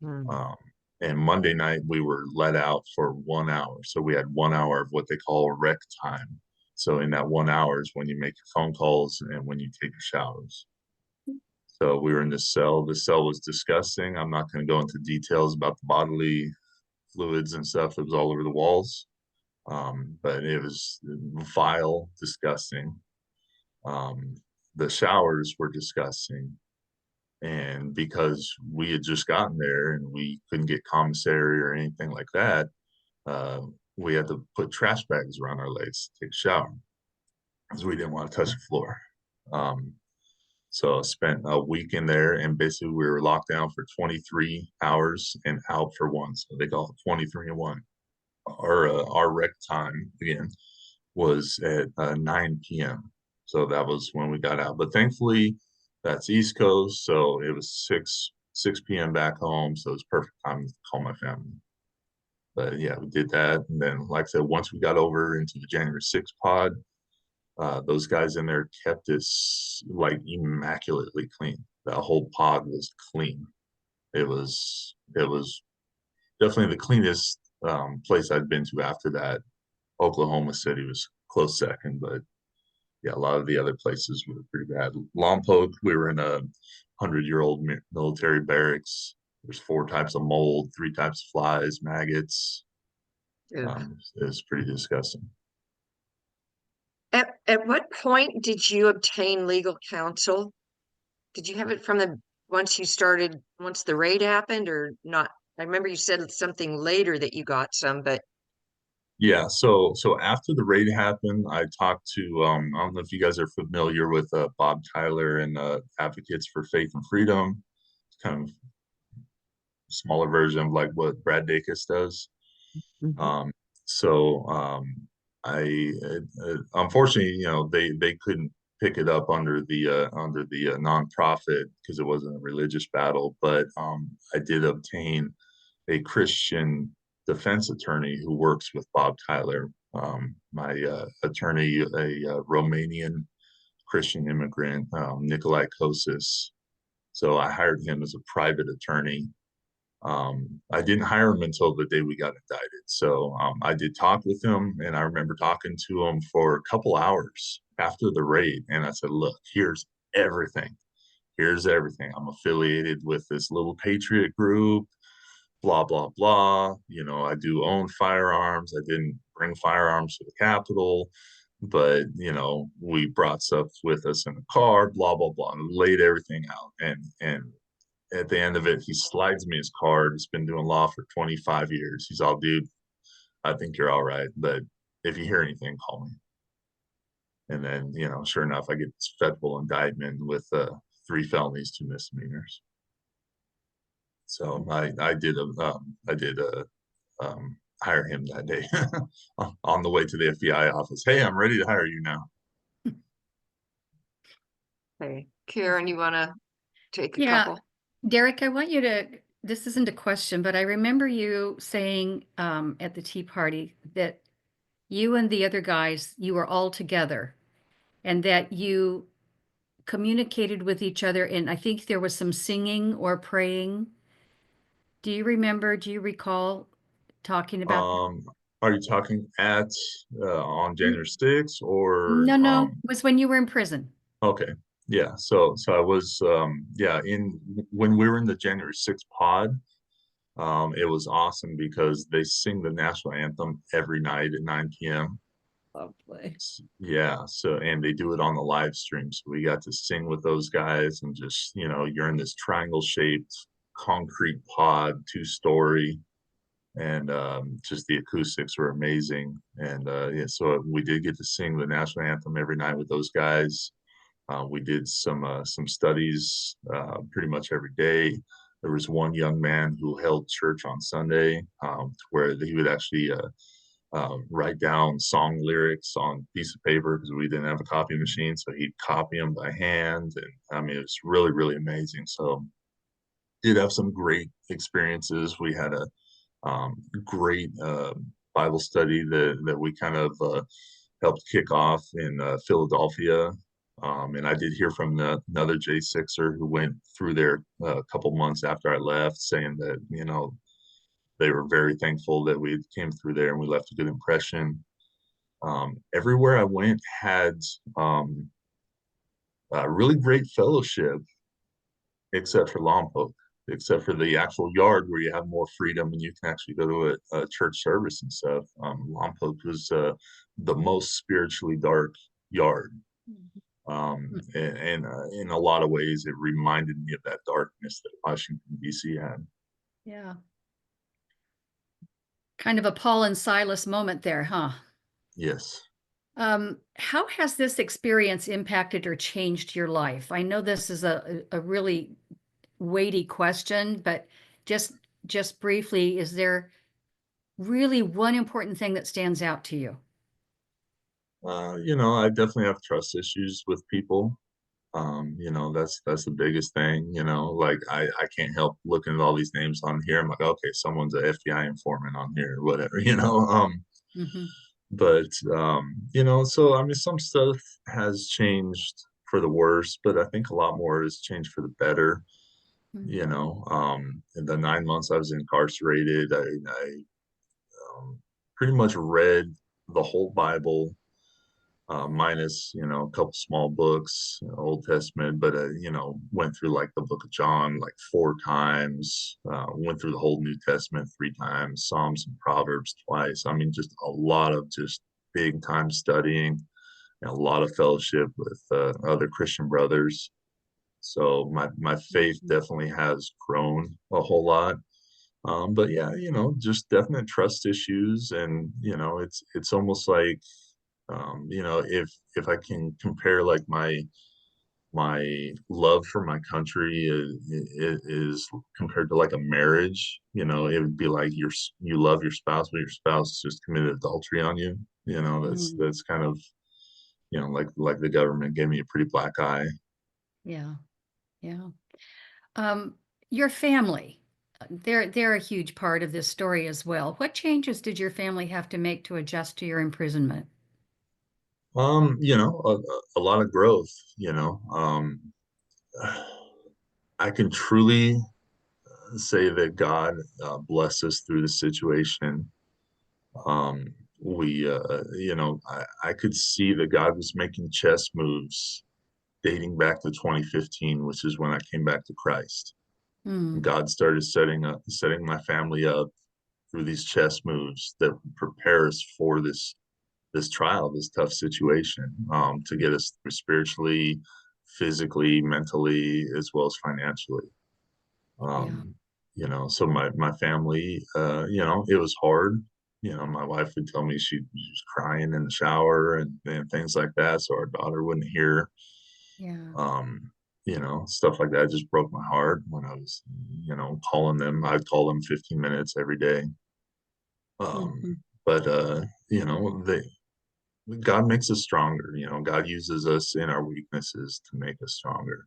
S2: Hmm.
S3: And Monday night we were let out for 1 hour. So we had 1 hour of what they call rec time. So in that 1 hour is when you make your phone calls and when you take your showers. So we were in this cell. The cell was disgusting. I'm not going to go into details about the bodily fluids and stuff that was all over the walls. But it was vile, disgusting. The showers were disgusting. And because we had just gotten there and we couldn't get commissary or anything like that, we had to put trash bags around our legs to take a shower because we didn't want to touch the floor. So I spent a week in there, and basically we were locked down for 23 hours and out for one. So they call it 23 and one. Our rec time again was at 9 p.m. So that was when we got out. But thankfully, that's East Coast, so it was 6 p.m. back home, so it's perfect time to call my family. But yeah, we did that, and then like I said, once we got over into the January 6th pod, those guys in there kept us like immaculately clean. That whole pod was clean. It was definitely the cleanest place I'd been to after that. Oklahoma City was close second, but yeah, a lot of the other places were pretty bad. Lompoc, we were in a 100-year-old military barracks. There's 4 types of mold, 3 types of flies, maggots.
S2: Ugh.
S3: It was pretty disgusting.
S2: At what point did you obtain legal counsel? Did you have it from the once you started, once the raid happened or not? I remember you said something later that you got some, but
S3: Yeah, so after the raid happened, I talked to I don't know if you guys are familiar with Bob Tyler and Advocates for Faith and Freedom. It's kind of smaller version of like what Brad Dacus does.
S1: Mhm.
S3: Um, so I unfortunately, they couldn't pick it up under the nonprofit because it wasn't a religious battle, but I did obtain a Christian defense attorney who works with Bob Tyler. My attorney, a Romanian Christian immigrant, Nikolai Kosis. So I hired him as a private attorney. I didn't hire him until the day we got indicted. So I did talk with him, and I remember talking to him for a couple hours after the raid. And I said, "Look, here's everything. Here's everything. I'm affiliated with this little patriot group, blah, blah, blah. I do own firearms. I didn't bring firearms to the Capitol, but, we brought stuff with us in the car, blah, blah, blah, and laid everything out. And at the end of it, he slides me his card. He's been doing law for 25 years. He's all, dude, I think you're all right, but if you hear anything, call me. And then, sure enough, I get this federal indictment with 3 felonies, 2 misdemeanors. So I did hire him that day on the way to the FBI office. Hey, I'm ready to hire you now.
S2: okay. Karen, you want to take a
S4: Yeah,
S2: couple?
S4: Derek, I want you to, this isn't a question, but I remember you saying at the tea party that you and the other guys, you were all together and that you communicated with each other. And I think there was some singing or praying. Do you remember, do you recall talking about that?
S3: Um, are you talking on
S4: N-
S3: January 6th or
S4: No, no, it was when you were in prison.
S3: okay. Yeah, so I was yeah, in when we were in the January 6th pod, it was awesome because they sing the national anthem every night at 9 p.m.
S1: Lovely.
S3: Yeah, so and they do it on the live stream. So we got to sing with those guys and just, you're in this triangle shaped concrete pod, 2-story, and just the acoustics were amazing. And yeah, so we did get to sing the national anthem every night with those guys. We did some studies pretty much every day. There was one young man who held church on Sunday, where he would actually write down song lyrics on a piece of paper because we didn't have a copy machine. So he'd copy them by hand. And I mean, it was really, really amazing. So did have some great experiences. We had a great Bible study that we kind of helped kick off in Philadelphia. And I did hear from another J6er who went through there a couple months after I left, saying that, they were very thankful that we came through there and we left a good impression. Everywhere I went had a really great fellowship, except for Lompoc, except for the actual yard where you have more freedom and you can actually go to a church service and stuff. Lompoc was the most spiritually dark yard. And in a lot of ways, it reminded me of that darkness that Washington, D.C. had.
S4: Yeah. Kind of a Paul and Silas moment there, huh?
S3: Yes.
S4: How has this experience impacted or changed your life? I know this is a really weighty question, but just briefly, is there really one important thing that stands out to you?
S3: I definitely have trust issues with people. That's the biggest thing, like I can't help looking at all these names on here. I'm like, okay, someone's a FBI informant on here or whatever,
S4: Hmm.
S3: but so I mean some stuff has changed for the worse, but I think a lot more has changed for the better. In the 9 months I was incarcerated, I pretty much read the whole Bible, minus a couple small books, Old Testament, but went through like the Book of John like 4 times. Went through the whole New Testament 3 times, Psalms and Proverbs twice. I mean, just a lot of just big time studying and a lot of fellowship with other Christian brothers. So my faith definitely has grown a whole lot. But yeah, just definite trust issues, and it's almost like, if I can compare like my love for my country is compared to like a marriage, it would be like you love your spouse, but your spouse just committed adultery on you.
S4: Mm,
S3: That's kind of, like the government gave me a pretty black eye.
S4: yeah, yeah. Um, your family, they're a huge part of this story as well. What changes did your family have to make to adjust to your imprisonment?
S3: A lot of growth, you know. I can truly say that God blessed us through the situation. I could see that God was making chess moves dating back to 2015, which is when I came back to Christ.
S4: Mm,
S3: God started setting my family up through these chess moves that prepare us for this trial, this tough situation, to get us through spiritually, physically, mentally, as well as financially.
S4: yeah,
S3: So my family, it was hard. My wife would tell me she was crying in the shower and things like that, so our daughter wouldn't hear.
S4: yeah.
S3: Um, Stuff like that just broke my heart when I was, calling them. I'd call them 15 minutes every day.
S4: Hmm.
S3: But they God makes us stronger. God uses us in our weaknesses to make us stronger.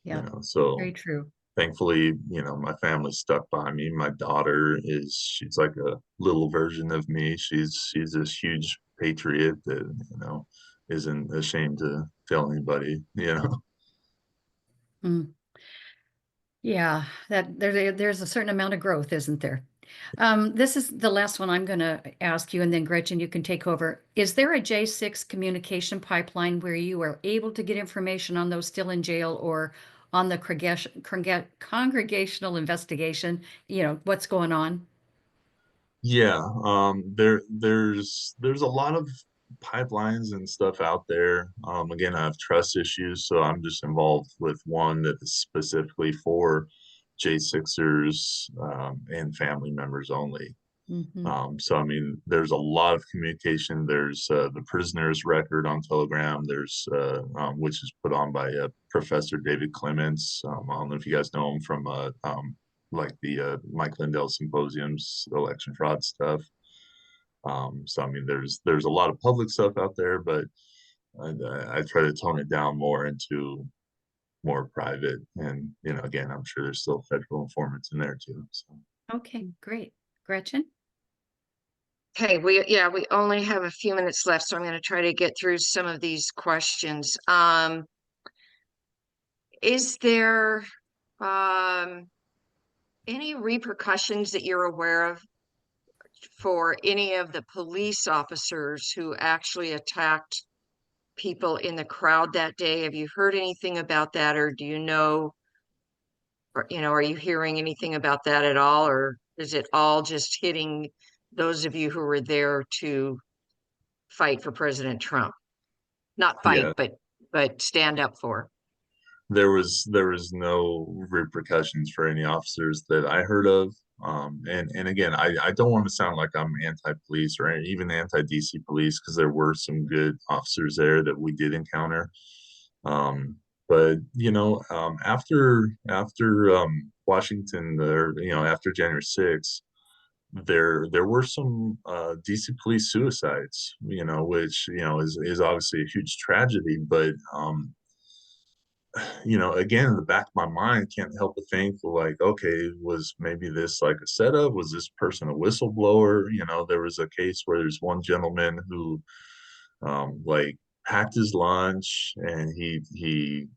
S4: Yeah,
S3: So
S4: very true.
S3: thankfully, my family stuck by me. My daughter she's like a little version of me. She's this huge patriot that, isn't ashamed to tell anybody.
S4: Mm. Yeah, that there's a certain amount of growth, isn't there? This is the last one I'm going to ask you, and then Gretchen, you can take over. Is there a J6 communication pipeline where you are able to get information on those still in jail or on the congregational investigation? What's going on?
S3: Yeah, there's a lot of pipelines and stuff out there. Again, I have trust issues, so I'm just involved with one that is specifically for J6ers and family members only.
S4: Hmm.
S3: So I mean, there's a lot of communication. There's the prisoner's record on Telegram. There's which is put on by Professor David Clements. I don't know if you guys know him from like the Mike Lindell symposiums, election fraud stuff. So I mean, there's a lot of public stuff out there, but I try to tone it down more into more private. And again, I'm sure there's still federal informants in there too. So.
S4: Okay, great. Gretchen?
S2: Okay, we only have a few minutes left, so I'm going to try to get through some of these questions. Is there um any repercussions that you're aware of for any of the police officers who actually attacked people in the crowd that day? Have you heard anything about that, or do you know, or are you hearing anything about that at all, or is it all just hitting those of you who were there to fight for President Trump? Not fight,
S3: Yeah,
S2: but stand up for.
S3: there was no repercussions for any officers that I heard of. And again, I don't want to sound like I'm anti-police or even anti-DC police, because there were some good officers there that we did encounter. But after Washington, or after January 6th, there were some DC police suicides, which is obviously a huge tragedy. But again, in the back of my mind, can't help but think, like, okay, was maybe this like a setup? Was this person a whistleblower? There was a case where there's one gentleman who, like, packed his lunch, and he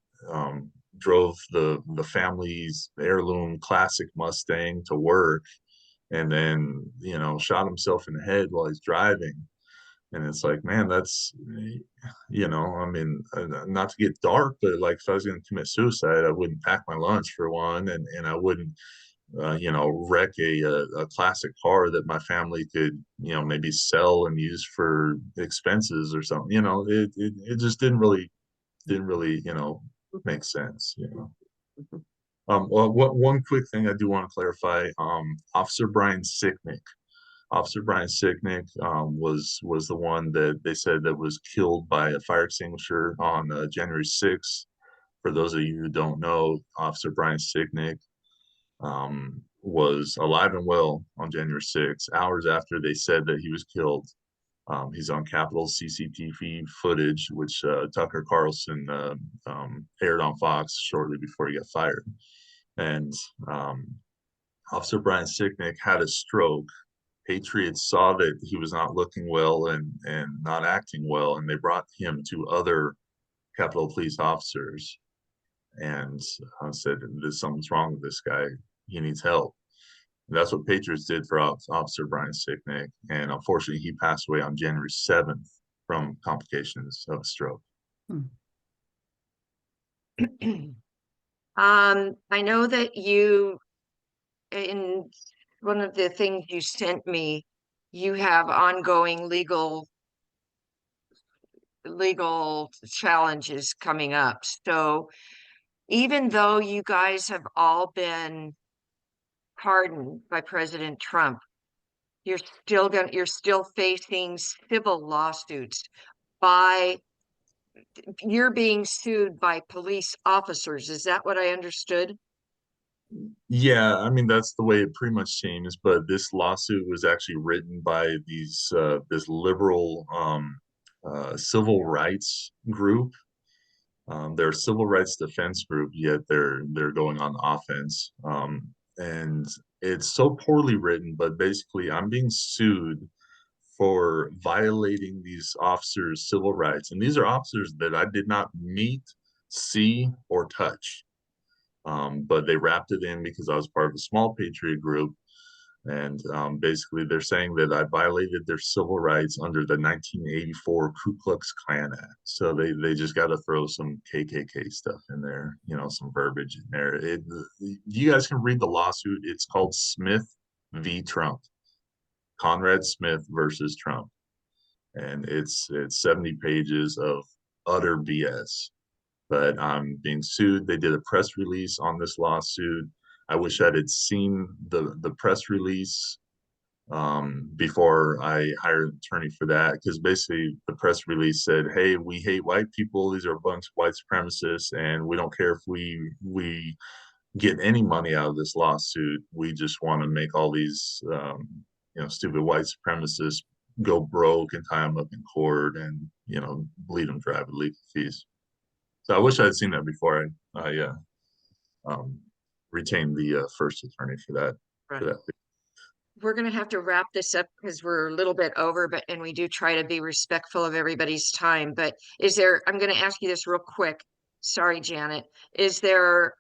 S3: drove the family's heirloom classic Mustang to work, and then shot himself in the head while he's driving. And it's like, man, that's, I mean, not to get dark, but like if I was going to commit suicide, I wouldn't pack my lunch for one, and I wouldn't, wreck a classic car that my family could, maybe sell and use for expenses or something. It just didn't really, makes sense, you know.
S1: Mhm.
S3: Well, one quick thing I do want to clarify, Officer Brian Sicknick. Officer Brian Sicknick was the one that they said that was killed by a fire extinguisher on January 6th. For those of you who don't know, Officer Brian Sicknick was alive and well on January 6th, hours after they said that he was killed. He's on Capitol CCTV footage, which Tucker Carlson aired on Fox shortly before he got fired. And Officer Brian Sicknick had a stroke. Patriots saw that he was not looking well and not acting well, and they brought him to other Capitol Police officers and said, "There's something's wrong with this guy. He needs help." And that's what Patriots did for Officer Brian Sicknick, and unfortunately, he passed away on January 7th from complications of a stroke.
S2: I know that you, in one of the things you sent me, you have ongoing legal challenges coming up. So even though you guys have all been pardoned by President Trump, you're still facing civil lawsuits by you're being sued by police officers. Is that what I understood?
S3: Yeah, I mean that's the way it pretty much seems. But this lawsuit was actually written by this liberal civil rights group. They're a civil rights defense group, yet they're going on offense. And it's so poorly written, but basically I'm being sued for violating these officers' civil rights. And these are officers that I did not meet, see, or touch. But they wrapped it in because I was part of a small patriot group. And basically, they're saying that I violated their civil rights under the 1984 Ku Klux Klan Act. So they just got to throw some KKK stuff in there, you know, some verbiage in there. You guys can read the lawsuit. It's called Smith v. Trump, Conrad Smith versus Trump, and it's 70 pages of utter BS. But I'm being sued. They did a press release on this lawsuit. I wish I had seen the press release before I hired an attorney for that, because basically the press release said, "Hey, we hate white people. These are a bunch of white supremacists, and we don't care if we get any money out of this lawsuit. We just want to make all these stupid white supremacists go broke and tie them up in court and bleed them dry with legal fees." So I wish I had seen that before I retained the first attorney for that.
S2: Right.
S3: For that.
S2: We're going to have to wrap this up because we're a little bit over, and we do try to be respectful of everybody's time. But I'm going to ask you this real quick. Sorry, Janet. Is there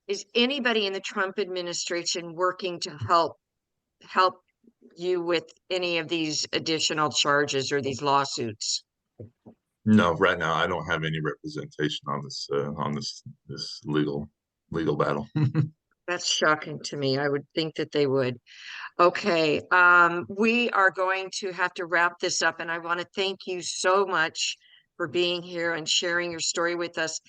S2: is anybody in the Trump administration working to help you with any of these additional charges or these lawsuits?
S3: No, right now I don't have any representation on this legal battle.
S2: That's shocking to me. I would think that they would. Okay, we are going to have to wrap this up, and I want to thank you so much for being here and sharing your story with us.